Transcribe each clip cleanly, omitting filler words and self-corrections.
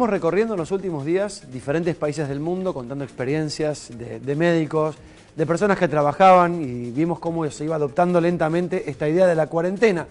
Estamos recorriendo en los últimos días diferentes países del mundo, contando experiencias de médicos, de personas que trabajaban, y vimos cómo se iba adoptando lentamente esta idea de la cuarentena.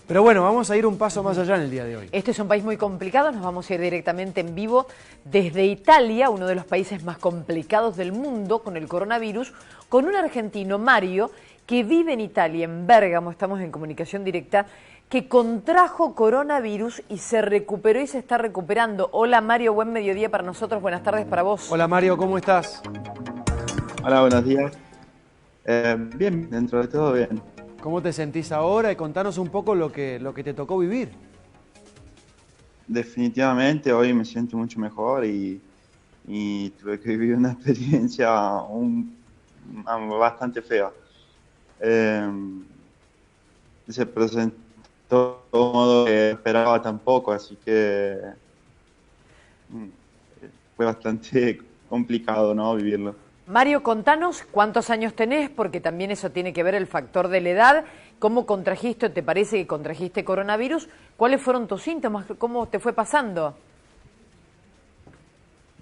Pero bueno, vamos a ir un paso más allá en el día de hoy. Este es un país muy complicado, nos vamos a ir directamente en vivo desde Italia, uno de los países más complicados del mundo con el coronavirus, con un argentino, Mario, que vive en Italia, en Bérgamo, estamos en comunicación directa, que contrajo coronavirus y se recuperó y se está recuperando. Hola Mario, buen mediodía para nosotros, buenas tardes para vos. Hola Mario, ¿cómo estás? Hola, buenos días. Bien, dentro de todo bien. ¿Cómo te sentís ahora? Y contanos un poco lo que te tocó vivir. Definitivamente hoy me siento mucho mejor y tuve que vivir una experiencia bastante fea. Se presentó de un modo que esperaba tampoco, así que mm, fue bastante complicado, ¿no? Vivirlo. Mario, contanos cuántos años tenés, porque también eso tiene que ver el factor de la edad. ¿Cómo contrajiste, te parece que contrajiste coronavirus? ¿Cuáles fueron tus síntomas? ¿Cómo te fue pasando?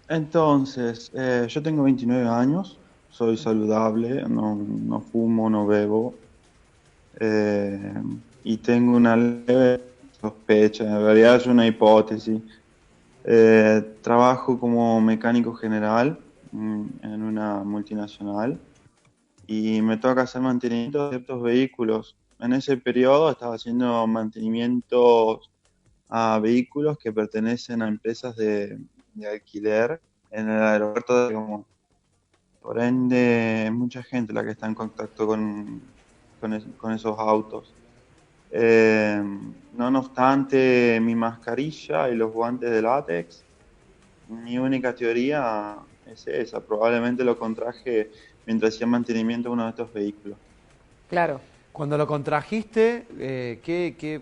Entonces, yo tengo 29 años, soy saludable, no fumo, no bebo, eh, y tengo una leve sospecha, en realidad es una hipótesis. Trabajo como mecánico general en una multinacional y me toca hacer mantenimiento de ciertos vehículos. En ese periodo estaba haciendo mantenimientos a vehículos que pertenecen a empresas de alquiler en el aeropuerto de Gamo. Por ende, mucha gente la que está en contacto con esos autos. Eh, no obstante, mi mascarilla y los guantes de látex, mi única teoría es esa. Probablemente lo contraje mientras hacía mantenimiento de uno de estos vehículos. Claro. Cuando lo contrajiste,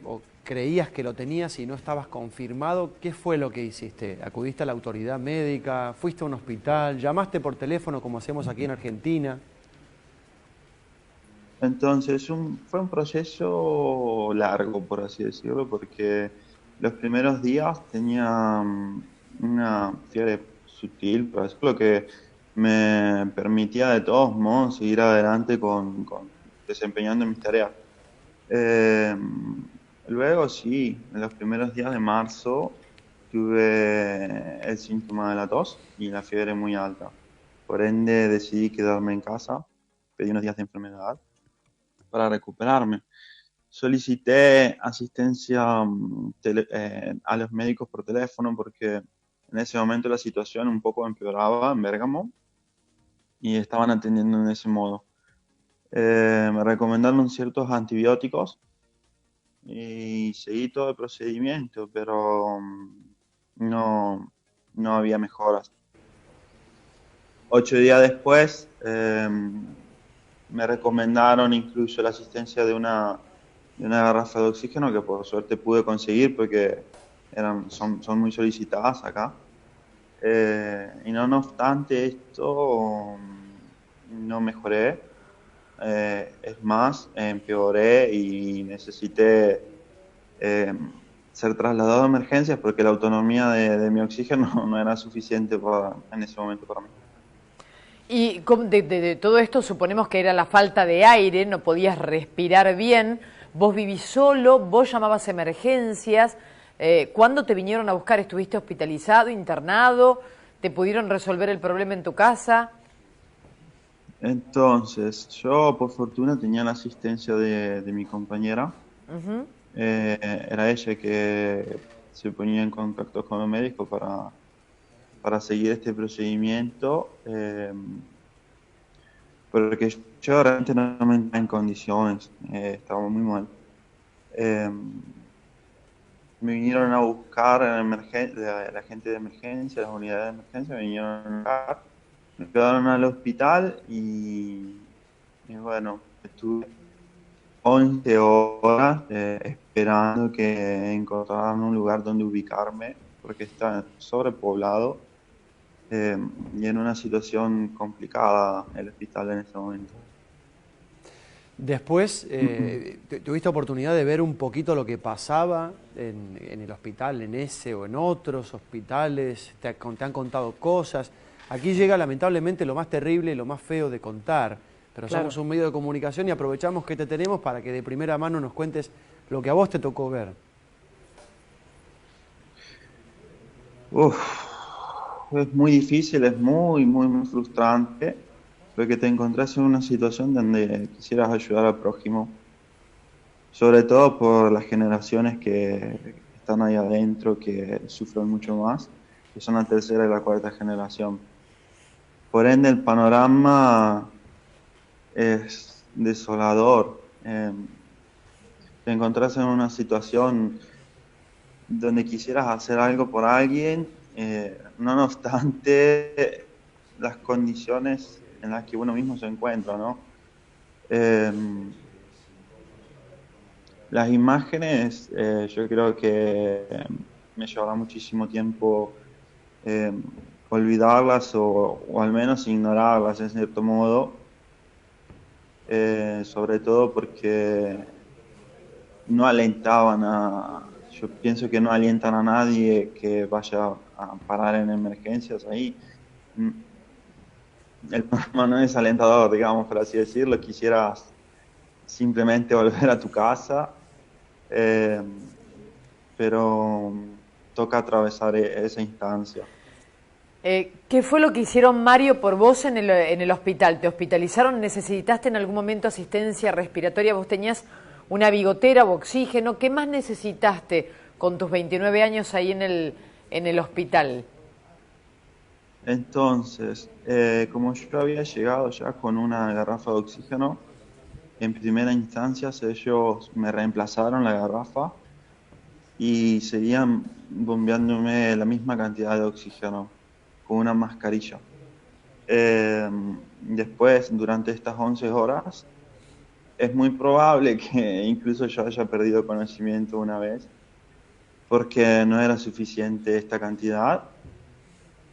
o creías que lo tenías y no estabas confirmado, ¿qué fue lo que hiciste? ¿Acudiste a la autoridad médica? ¿Fuiste a un hospital? ¿Llamaste por teléfono como hacemos aquí en Argentina? Entonces fue un proceso largo, por así decirlo, porque los primeros días tenía una fiebre sutil, por decirlo, que me permitía de todos modos seguir adelante con desempeñando mis tareas. Eh, Luego sí, en los primeros días de marzo tuve el síntoma de la tos y la fiebre muy alta. Por ende decidí quedarme en casa, pedí unos días de enfermedad para recuperarme. Solicité asistencia a los médicos por teléfono porque en ese momento la situación un poco empeoraba en Bérgamo y estaban atendiendo en ese modo. Me recomendaron ciertos antibióticos y seguí todo el procedimiento, pero no había mejoras. 8 días después me recomendaron incluso la asistencia de una garrafa de oxígeno que por suerte pude conseguir porque son muy solicitadas acá. Y no obstante esto, no mejoré. Es más, empeoré y necesité ser trasladado a emergencias porque la autonomía de mi oxígeno no era suficiente en ese momento para mí. Y de todo esto suponemos que era la falta de aire, no podías respirar bien, vos vivís solo, vos llamabas a emergencias. ¿Cuándo te vinieron a buscar? ¿Estuviste hospitalizado, internado? ¿Te pudieron resolver el problema en tu casa? Entonces, yo por fortuna tenía la asistencia de mi compañera. Uh-huh. Era ella que se ponía en contacto con los médicos para seguir este procedimiento, porque yo realmente no me encontraba en condiciones, estaba muy mal. Eh, Me vinieron a buscar la gente de emergencia, las unidades de emergencia, me vinieron a buscar, me llevaron al hospital y bueno, estuve 11 horas esperando que encontraran un lugar donde ubicarme, porque está sobrepoblado y en una situación complicada el hospital en ese momento. Después, ¿tuviste oportunidad de ver un poquito lo que pasaba en el hospital, en ese o en otros hospitales? ¿Te han contado cosas? Aquí llega lamentablemente lo más terrible y lo más feo de contar, pero Claro. somos un medio de comunicación y aprovechamos que te tenemos para que de primera mano nos cuentes lo que a vos te tocó ver. Uf, es muy difícil, es muy frustrante, porque te encontrás en una situación donde quisieras ayudar al prójimo, sobre todo por las generaciones que están ahí adentro, que sufren mucho más, que son la tercera y la cuarta generación. Por ende, el panorama es desolador. Te encontrás en una situación donde quisieras hacer algo por alguien, no obstante las condiciones en las que uno mismo se encuentra, ¿no? Eh, las imágenes, yo creo que me llevará muchísimo tiempo eh, olvidarlas o al menos ignorarlas en cierto modo, sobre todo porque no alentaban yo pienso que no alientan a nadie que vaya a parar en emergencias ahí. Mm, El panorama no es alentador, digamos, por así decirlo. Quisieras simplemente volver a tu casa, eh, pero toca atravesar esa instancia. ¿Qué fue lo que hicieron, Mario, por vos en el hospital? ¿Te hospitalizaron? ¿Necesitaste en algún momento asistencia respiratoria? ¿Vos tenías una bigotera o oxígeno? ¿Qué más necesitaste con tus 29 años ahí en el hospital? Entonces, como yo había llegado ya con una garrafa de oxígeno, en primera instancia ellos me reemplazaron la garrafa y seguían bombeándome la misma cantidad de oxígeno con una mascarilla. Después, durante estas 11 horas, es muy probable que incluso yo haya perdido conocimiento una vez, porque no era suficiente esta cantidad.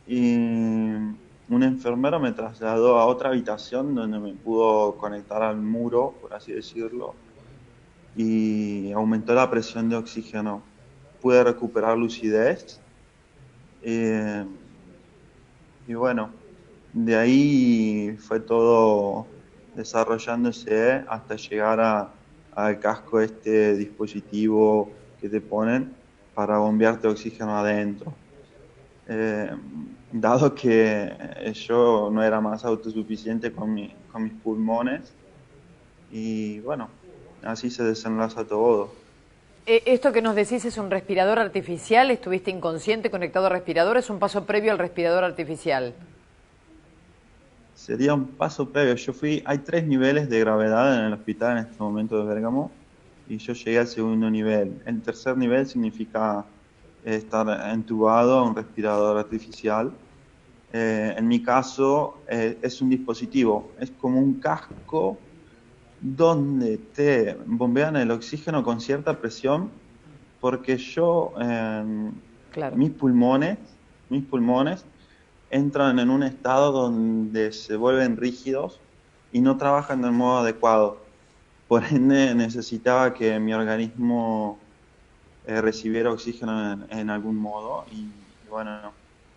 Y un enfermero me trasladó a otra habitación donde me pudo conectar al muro, por así decirlo, y aumentó la presión de oxígeno. Pude recuperar lucidez. eh, y bueno, de ahí fue todo desarrollándose hasta llegar al casco, este dispositivo que te ponen para bombearte oxígeno adentro. Eh, Dado que yo no era más autosuficiente con mis pulmones, y bueno, así se desenlaza todo. ¿Esto que nos decís es un respirador artificial? ¿Estuviste inconsciente conectado a respirador? ¿Es un paso previo al respirador artificial? Sería un paso previo. Hay 3 niveles de gravedad en el hospital en este momento de Bérgamo, y yo llegué al segundo nivel. El tercer nivel significa estar entubado a un respirador artificial. En mi caso, es un dispositivo, es como un casco donde te bombean el oxígeno con cierta presión, porque Claro. mis pulmones entran en un estado donde se vuelven rígidos y no trabajan del modo adecuado. Por ende, necesitaba que mi organismo recibiera oxígeno en algún modo, y bueno,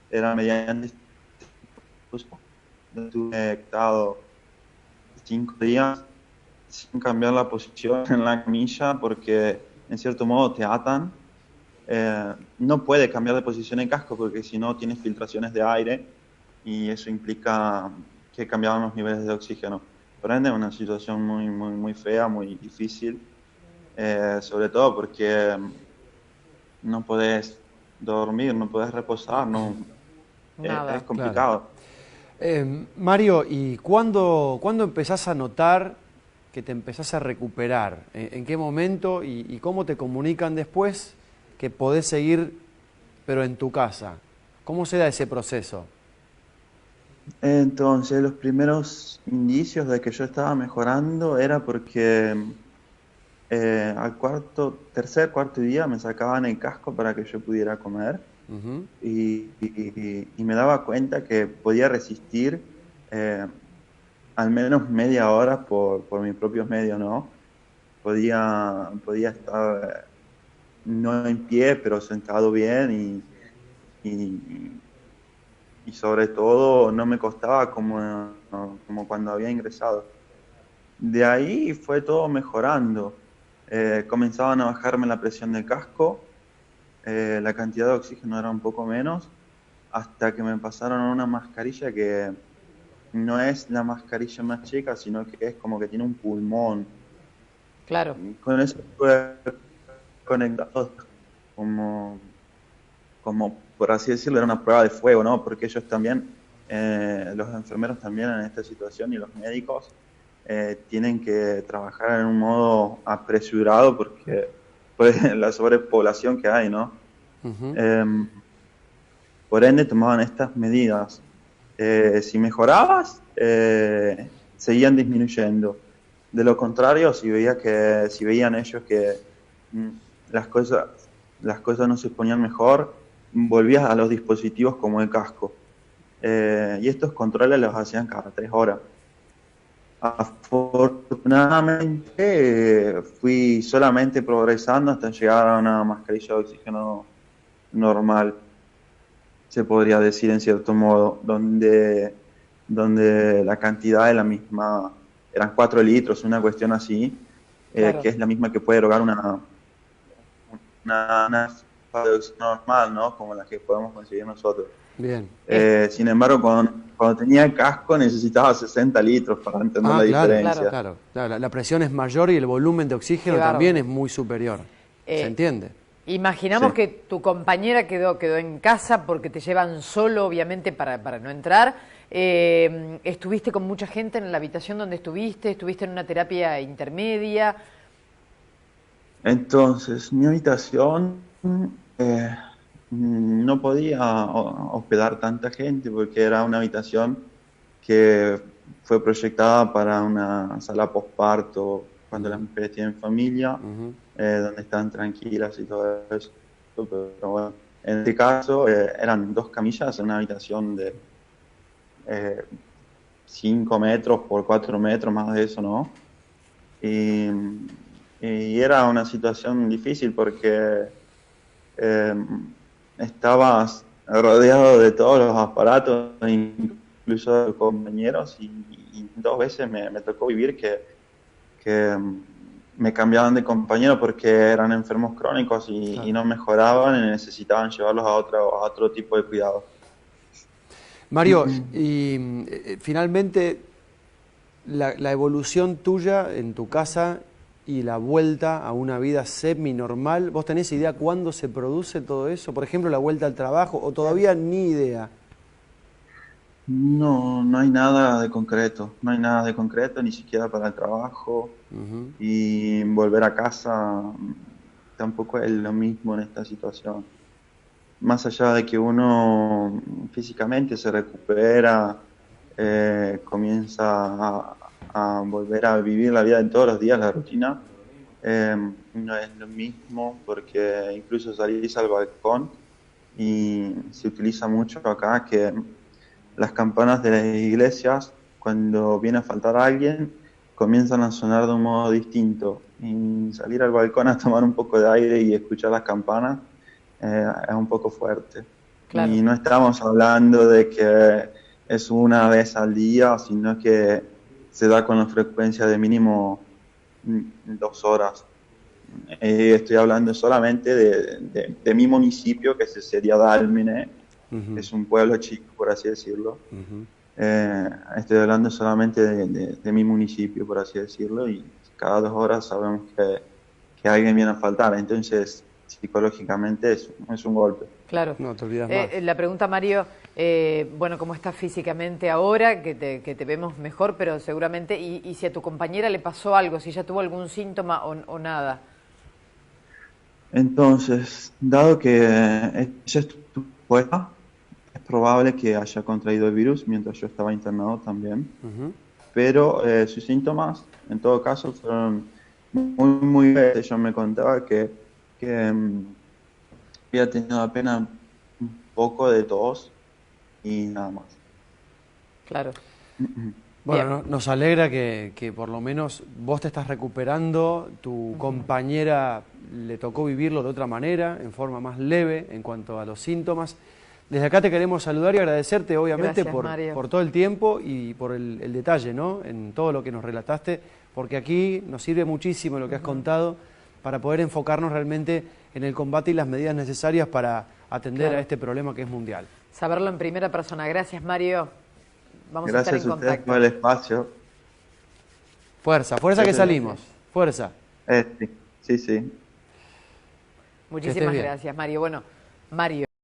era mediante estuve conectado 5 días sin cambiar la posición en la camilla, porque en cierto modo te atan. No puede cambiar de posición en casco porque si no tienes filtraciones de aire, y eso implica que cambiaban los niveles de oxígeno. Por ende, es una situación muy fea, muy difícil, sobre todo porque no podés dormir, no podés reposar, no, Nada. es complicado. Mario, ¿y cuándo empezás a notar que te empezás a recuperar? ¿En qué momento y cómo te comunican después que podés seguir, pero en tu casa? ¿Cómo se da ese proceso? Entonces, los primeros indicios de que yo estaba mejorando era porque al tercer, cuarto día me sacaban el casco para que yo pudiera comer, Ujú. y me daba cuenta que podía resistir al menos media hora por mis propios medios, ¿no? Podía estar no en pie, pero sentado bien y, y sobre todo no me costaba como cuando había ingresado. De ahí fue todo mejorando. Comenzaban a bajarme la presión del casco, la cantidad de oxígeno era un poco menos, hasta que me pasaron a una mascarilla que no es la mascarilla más chica, sino que es como que tiene un pulmón. Claro. Con eso estuve conectado como, como por así decirlo, era una prueba de fuego, ¿no? Porque ellos también, los enfermeros también en esta situación y los médicos tienen que trabajar en un modo apresurado porque pues, la sobrepoblación que hay, ¿no? Ujú. Por ende tomaban estas medidas. Si mejorabas, seguían disminuyendo. De lo contrario, si veían ellos que mm, las cosas, las cosas no se ponían mejor, volvías a los dispositivos como el casco. Y estos controles los hacían cada 3 horas. Afortunadamente, fui solamente progresando hasta llegar a una mascarilla de oxígeno normal, se podría decir en cierto modo, donde la cantidad es la misma, eran 4 litros, una cuestión así, Claro. que es la misma que puede erogar una de oxígeno normal, ¿no? Como la que podemos conseguir nosotros. Bien. Sin embargo, cuando tenía el casco necesitaba 60 litros para entender Ah, la claro, Claro. diferencia. claro, claro. La presión es mayor y el volumen de Qué oxígeno también bárbaro. es muy superior. ¿Se Eh, entiende? Imaginamos Sí. que tu compañera quedó en casa porque te llevan solo, obviamente, para no entrar. ¿Estuviste con mucha gente en la habitación donde estuviste? ¿Estuviste en una terapia intermedia? Entonces, mi habitación eh, no podía hospedar tanta gente porque era una habitación que fue proyectada para una sala posparto cuando las mujeres tienen familia, Ujú. donde están tranquilas y todo eso. Pero bueno, en este caso eran 2 camillas en una habitación de eh, 5 metros por 4 metros, más de eso, ¿no? Y, y era una situación difícil porque eh, estabas rodeado de todos los aparatos, incluso de compañeros, y 2 veces me tocó vivir que me cambiaban de compañero porque eran enfermos crónicos y Claro. no mejoraban y necesitaban llevarlos a otro tipo de cuidado. Mario, y finalmente la evolución tuya en tu casa y la vuelta a una vida semi-normal, ¿vos tenés idea cuándo se produce todo eso? Por ejemplo, la vuelta al trabajo, o todavía ni idea. No, no hay nada de concreto, no hay nada de concreto, ni siquiera para el trabajo. Ujú. Y volver a casa tampoco es lo mismo en esta situación. Más allá de que uno físicamente se recupera, comienza a volver a vivir la vida de todos los días, la rutina, eh, no es lo mismo porque incluso salís al balcón y se utiliza mucho acá que las campanas de las iglesias, cuando viene a faltar alguien, comienzan a sonar de un modo distinto. Y salir al balcón a tomar un poco de aire y escuchar las campanas es un poco fuerte. Claro. Y no estamos hablando de que es una vez al día, sino que se da con la frecuencia de mínimo 2 horas. Estoy hablando solamente de mi municipio, que sería Dálmine, Ujú. es un pueblo chico, por así decirlo. Ujú. Estoy hablando solamente de mi municipio, por así decirlo, y cada 2 horas sabemos que alguien viene a faltar, entonces psicológicamente es un golpe. Claro. No te olvidas más. La pregunta, Mario, bueno, ¿cómo estás físicamente ahora? Que te vemos mejor, pero seguramente, y si a tu compañera le pasó algo, si ella tuvo algún síntoma o nada. Entonces, dado que ella estuvo fuera, es probable que haya contraído el virus mientras yo estaba internado también, Ujú. pero sus síntomas, en todo caso, fueron muy leves. Ella me contaba que había tenido apenas un poco de tos y nada más. Claro. Bueno, nos alegra que por lo menos vos te estás recuperando, tu compañera le tocó vivirlo de otra manera, en forma más leve en cuanto a los síntomas. Desde acá te queremos saludar y agradecerte, obviamente, por todo el tiempo y por el detalle, ¿no? En todo lo que nos relataste, porque aquí nos sirve muchísimo lo que has contado para poder enfocarnos realmente en el combate y las medidas necesarias para atender a este problema que es mundial. Saberlo en primera persona. Gracias, Mario. Vamos a estar en Gracias a ustedes contacto. por el espacio. Fuerza, fuerza que salimos. Fuerza. Sí. Muchísimas gracias, Mario. Bueno, Mario.